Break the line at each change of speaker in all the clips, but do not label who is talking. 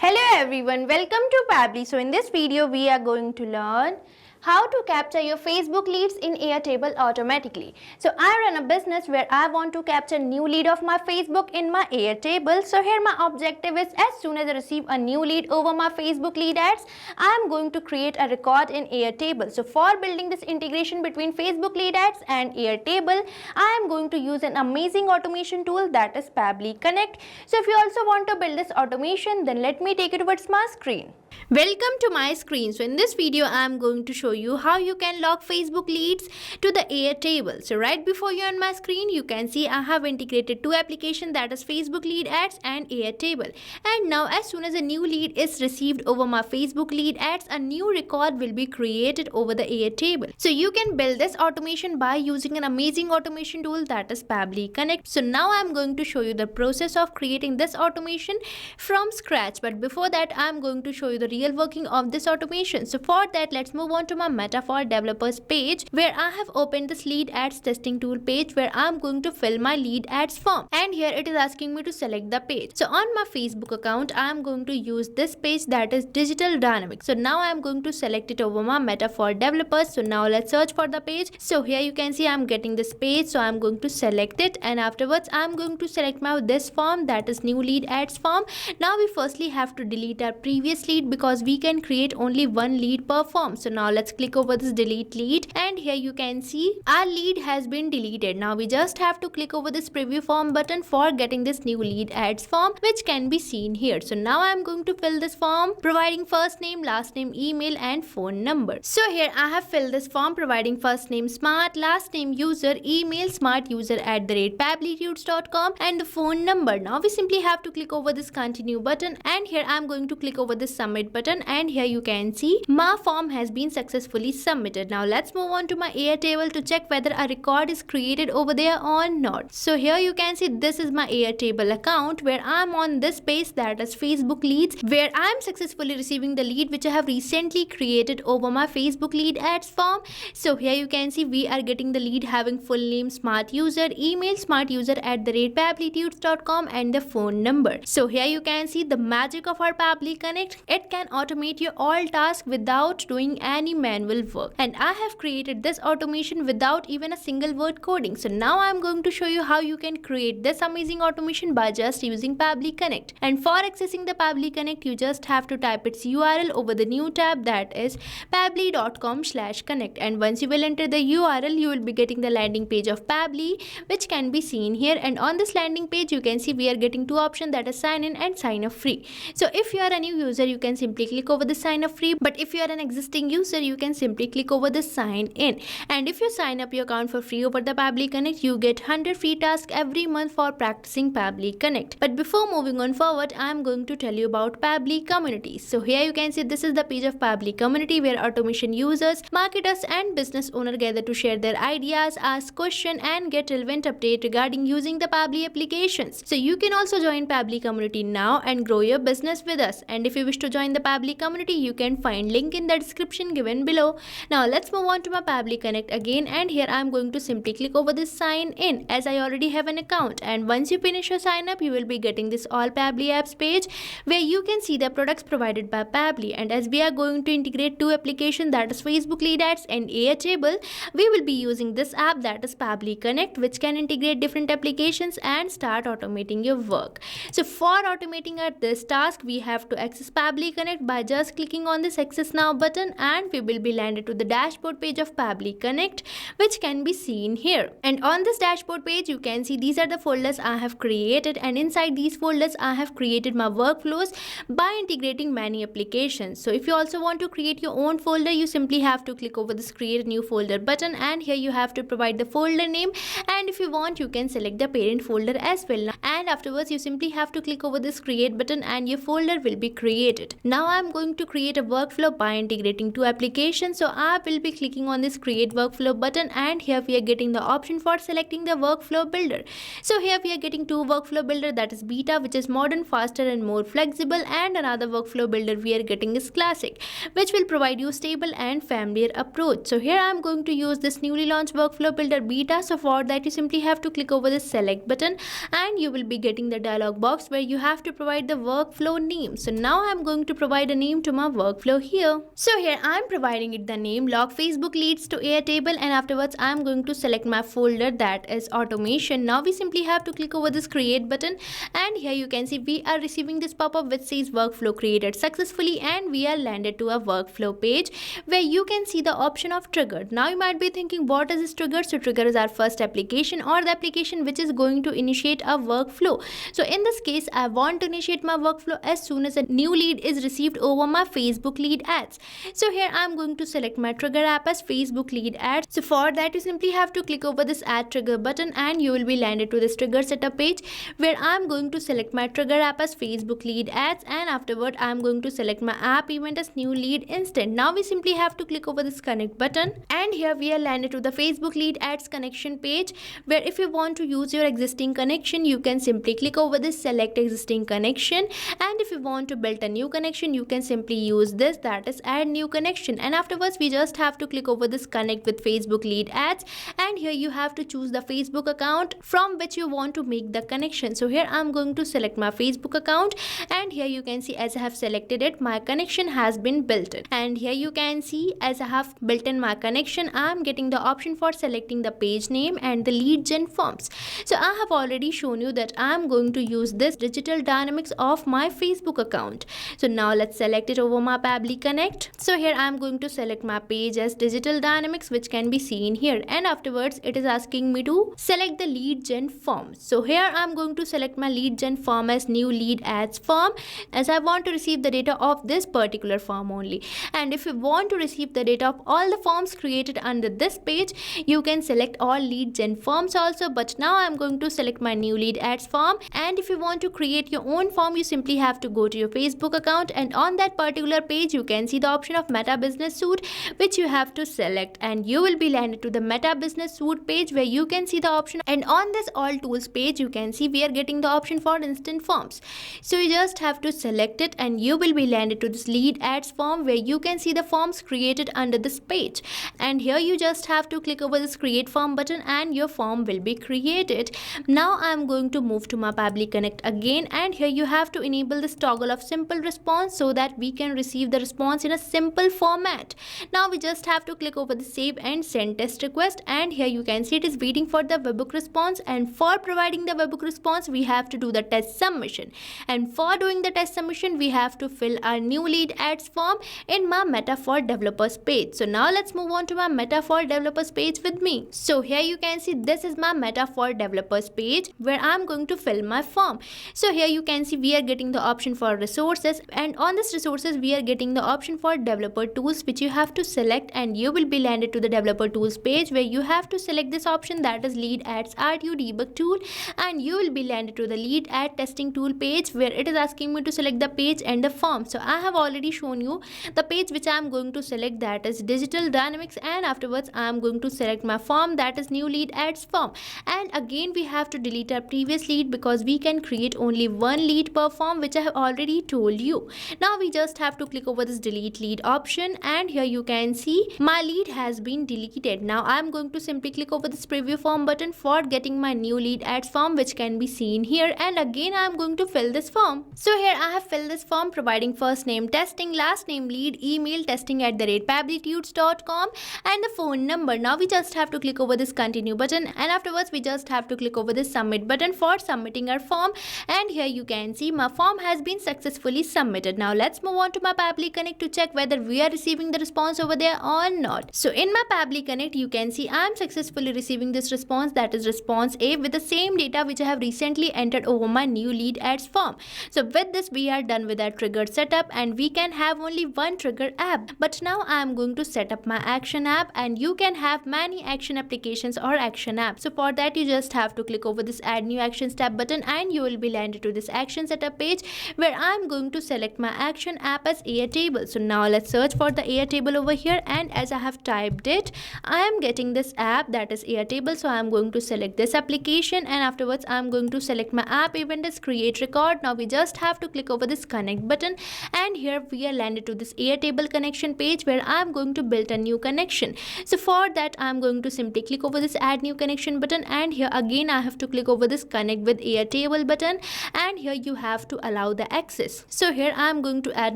Hello everyone, welcome to Pabbly. So in this video we are going to learn how to capture your Facebook leads in Airtable automatically. So I run a business where I want to capture new lead of my Facebook in my Airtable. So here my objective is, as soon as I receive a new lead over my Facebook lead ads, I am going to create a record in Airtable. So for building this integration between Facebook lead ads and Airtable, I am going to use an amazing automation tool, that is Pabbly Connect. So if you also want to build this automation, then let me take you towards my screen. Welcome to my screen. So in this video I am going to show you how you can log Facebook leads to the Airtable. So right before you on my screen you can see I have integrated two applications, that is Facebook lead ads and Airtable. And now as soon as a new lead is received over my Facebook lead ads, a new record will be created over the Airtable. So you can build this automation by using an amazing automation tool, that is Pabbly Connect. So now I am going to show you the process of creating this automation from scratch. But before that I am going to show you the real working of this automation. So for that, let's move on to my Meta for developers page, where I have opened this lead ads testing tool page, where I'm going to fill my lead ads form, and here it is asking me to select the page. So on my Facebook account I am going to use this page, that is digital dynamics. So now I am going to select it over my Meta for developers. So now let's search for the page. So here you can see I'm getting this page, so I'm going to select it, and afterwards I'm going to select my this form, that is new lead ads form. Now we firstly have to delete our previous lead, because we can create only one lead per form. So now let's click over this delete lead, and here you can see our lead has been deleted. Now we just have to click over this preview form button for getting this new lead ads form, which can be seen here. So now I'm going to fill this form providing first name, last name, email and phone number. So here I have filled this form providing first name smart, last name user, email smartuser@pabblytudes.com and the phone number. Now we simply have to click over this continue button, and here I'm going to click over this submit button, and here you can see my form has been successfully submitted. Now let's move on to my Airtable to check whether a record is created over there or not. So here you can see this is my Airtable account, where I'm on this page, that is Facebook leads, where I'm successfully receiving the lead which I have recently created over my Facebook lead ads form. So here you can see we are getting the lead having full name smart user, email smartuser@pabblytudes.com and the phone number. So here you can see the magic of our Pabbly Connect. It can automate your all tasks without doing any manual work, and I have created this automation without even a single word coding. So now I'm going to show you how you can create this amazing automation by just using Pabbly Connect. And for accessing the Pabbly Connect, you just have to type its URL over the new tab, that is pabbly.com/connect, and once you will enter the URL you will be getting the landing page of Pabbly, which can be seen here. And on this landing page you can see we are getting two options, that is sign in and sign up free. So if you are a new user you can simply click over the sign up free, but if you are an existing user you can simply click over the sign in. And if you sign up your account for free over the Pabbly Connect, you get 100 free tasks every month for practicing Pabbly Connect. But before moving on forward, I am going to tell you about Pabbly Community. So here you can see this is the page of Pabbly Community, where automation users, marketers and business owners gather to share their ideas, ask questions and get relevant update regarding using the Pabbly applications. So you can also join Pabbly Community now and grow your business with us. And if you wish to join the Pabbly Community, you can find link in the description given below. Now let's move on to my Pabbly Connect again, and here I am going to simply click over this sign in, as I already have an account. And once you finish your sign up you will be getting this all Pabbly apps page, where you can see the products provided by Pabbly. And as we are going to integrate two applications, that is Facebook lead ads and Airtable, we will be using this app, that is Pabbly Connect, which can integrate different applications and start automating your work. So for automating this task we have to access Pabbly Connect by just clicking on this access now button, and we will be landed to the dashboard page of Pabbly Connect, which can be seen here. And on this dashboard page you can see these are the folders I have created, and inside these folders I have created my workflows by integrating many applications. So if you also want to create your own folder, you simply have to click over this create new folder button, and here you have to provide the folder name, and if you want you can select the parent folder as well. And afterwards you simply have to click over this create button and your folder will be created. Now I'm going to create a workflow by integrating two applications application. So I will be clicking on this create workflow button, and here we are getting the option for selecting the workflow builder. So here we are getting two workflow builder, that is beta, which is modern, faster and more flexible, and another workflow builder we are getting is classic, which will provide you stable and familiar approach. So here I am going to use this newly launched workflow builder beta. So for that you simply have to click over this select button, and you will be getting the dialog box where you have to provide the workflow name. So now I am going to provide a name to my workflow here. So here I am providing it the name log Facebook leads to Airtable, and afterwards I am going to select my folder, that is automation. Now we simply have to click over this create button, and here you can see we are receiving this pop-up which says workflow created successfully, and we are landed to a workflow page where you can see the option of trigger. Now you might be thinking, what is this trigger? So trigger is our first application, or the application which is going to initiate a workflow. So in this case I want to initiate my workflow as soon as a new lead is received over my Facebook lead ads. So here I am going to select my trigger app as Facebook lead ads. So for that you simply have to click over this add trigger button, and you will be landed to this trigger setup page where I am going to select my trigger app as Facebook lead ads, and afterward I am going to select my app event as new lead instant. Now we simply have to click over this connect button, and here we are landed to the Facebook lead ads connection page where if you want to use your existing connection you can simply click over this select existing connection, and if you want to build a new connection you can simply use this, that is add new connection, and afterwards we just have to click over this connect with Facebook lead ads, and here you have to choose the Facebook account from which you want to make the connection. So here I'm going to select my Facebook account, and here you can see as I have selected it my connection has been built in, and here you can see as I have built in my connection I am getting the option for selecting the page name and the lead gen forms. So I have already shown you that I am going to use this digital dynamics of my Facebook account. So now let's select it over my Pabbly Connect. So here I am going to select my page as digital dynamics, which can be seen here, and afterwards it is asking me to select the lead gen form. So here I am going to select my lead gen form as new lead ads form, as I want to receive the data of this particular form only. And if you want to receive the data of all the forms created under this page, you can select all lead gen forms also, but now I am going to select my new lead ads form. And if you want to create your own form, you simply have to go to your Facebook account, and on that particular page you can see the option of Meta Business Suite, which you have to select, and you will be landed to the Meta Business Suite page where you can see the option, and on this all tools page you can see we are getting the option for instant forms. So you just have to select it, and you will be landed to this lead ads form where you can see the forms created under this page, and here you just have to click over this create form button and your form will be created. Now I am going to move to my Pabbly Connect again, and here you have to enable this toggle of simple response so that we can receive the response in a simple format. Now we just have to click over the save and send test request, and here you can see it is waiting for the webhook response, and for providing the webhook response we have to do the test submission, and for doing the test submission we have to fill our new lead ads form in my Meta for Developers page. So now let's move on to my Meta for Developers page with me. So here you can see this is my Meta for Developers page where I'm going to fill my form. So here you can see we are getting the option for resources, and on this resources we are getting the option for developer tools, which you have to select, and you will be landed to the developer tools page where you have to select this option, that is lead ads RTU debug tool, and you will be landed to the lead ad testing tool page where it is asking me to select the page and the form. So I have already shown you the page which I am going to select, that is digital dynamics, and afterwards I am going to select my form, that is new lead ads form, and again we have to delete our previous lead because we can create only one lead per form, which I have already told you. Now we just have to click over this delete lead option, and here you can see my lead has been deleted. Now I am going to simply click over this preview form button for getting my new lead ads form, which can be seen here, and again I am going to fill this form. So here I have filled this form providing first name testing, last name lead, email testing@pabblytudes.com, and the phone number. Now we just have to click over this continue button, and afterwards we just have to click over this submit button for submitting our form, and here you can see my form has been successfully submitted. Now let's move on to my Pabbly Connect to check whether we are receiving the response over there or not. So in my Pabbly Connect you can see I am successfully receiving this response, that is response A, with the same data which I have recently entered over my new lead ads form. So with this we are done with our trigger setup, and we can have only one trigger app. But now I am going to set up my action app, and you can have many action applications or action apps. So for that you just have to click over this add new actions tab button, and you will be landed to this action setup page where I am going to select select my action app as Airtable. So now let's search for the Airtable over here, and as I have typed it, I am getting this app, that is Airtable. So I am going to select this application, and afterwards I am going to select my app event as create record. Now we just have to click over this connect button, and here we are landed to this Airtable connection page where I am going to build a new connection. So for that I am going to simply click over this add new connection button, and here again I have to click over this connect with Airtable button, and here you have to allow the access. So here I am going to add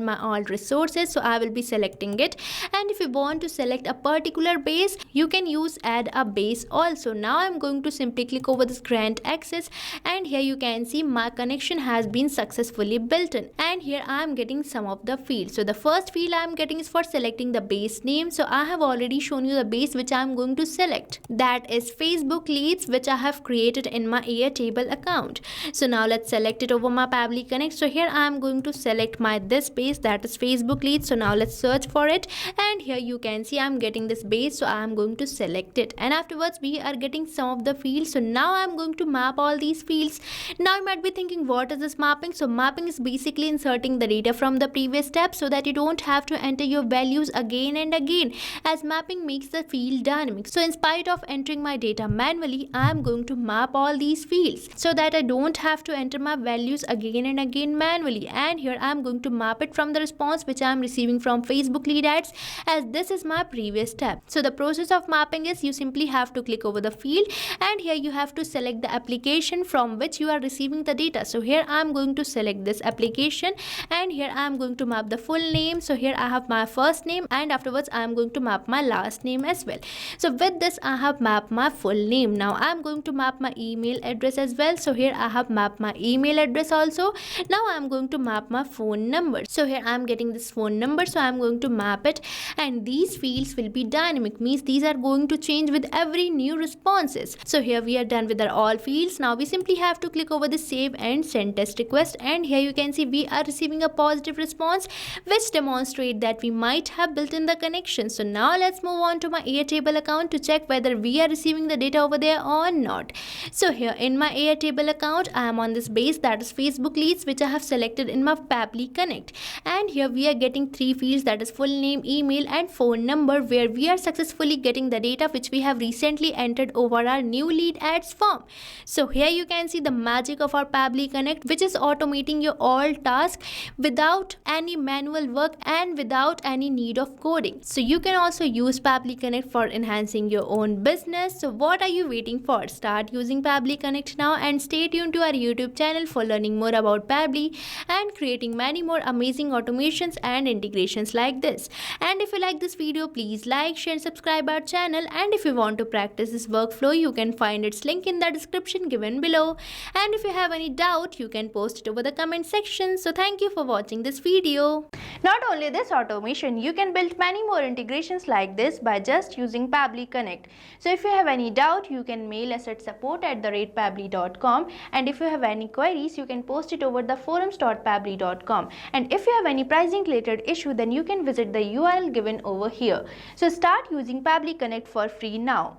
my all resources, so I will be selecting it, and if you want to select a particular base, you can use add a base also. Now I am going to simply click over this grant access, and here you can see my connection has been successfully built in, and here I am getting some of the fields. So the first field I am getting is for selecting the base name. So I have already shown you the base which I am going to select, that is Facebook leads, which I have created in my Airtable account. So now let's select it over my Pabbly Connect. So here I am going to select my this base, that is Facebook leads. So now let's search for it, and here you can see I am getting this base, so I am going to select it, and afterwards we are getting some of the fields. So now I am going to map all these fields. Now you might be thinking, what is this mapping? So mapping is basically inserting the data from the previous step so that you don't have to enter your values again and again, as mapping makes the field dynamic. So in spite of entering my data manually, I am going to map all these fields so that I don't have to enter my values again and again manually. And here I am going to map it from the response which I am receiving from Facebook lead ads, as this is my previous step. So the process of mapping is you simply have to click over the field, and here you have to select the application from which you are receiving the data. So here I am going to select this application, and here I am going to map the full name. So here I have my first name, and afterwards I am going to map my last name as well. So with this I have mapped my full name. Now I am going to map my email address as well. So here I have mapped my email address also. Now I am going to map my phone number. So here I am getting this phone number, so I am going to map it, and these fields will be dynamic, means these are going to change with every new responses. So here we are done with our all fields. Now we simply have to click over the save and send test request, and here you can see we are receiving a positive response which demonstrate that we might have built in the connection. So now let's move on to my Airtable account to check whether we are receiving the data over there or not. So here in my Airtable account I am on this base, that is Facebook leads, which I have selected in my Pabbly Connect, and here we are getting three fields, that is full name, email and phone number, where we are successfully getting the data which we have recently entered over our new lead ads form. So here you can see the magic of our Pabbly Connect, which is automating your all tasks without any manual work and without any need of coding. So you can also use Pabbly Connect for enhancing your own business. So what are you waiting for? Start using Pabbly Connect now, and stay tuned to our YouTube channel for learning more about Pabbly and creating many more amazing automations and integrations like this. And if you like this video, please like, share, subscribe our channel, and if you want to practice this workflow, you can find its link in the description given below. And if you have any doubt, you can post it over the comment section. So thank you for watching this video. Not only this automation, you can build many more integrations like this by just using Pabbly Connect. So if you have any doubt, you can mail us at support@pabbly.com, and if you have any queries, you can post it over the forums.pabbly.com. and if you have any pricing related issue, then you can visit the URL given over here. So start using Pabbly Connect for free now.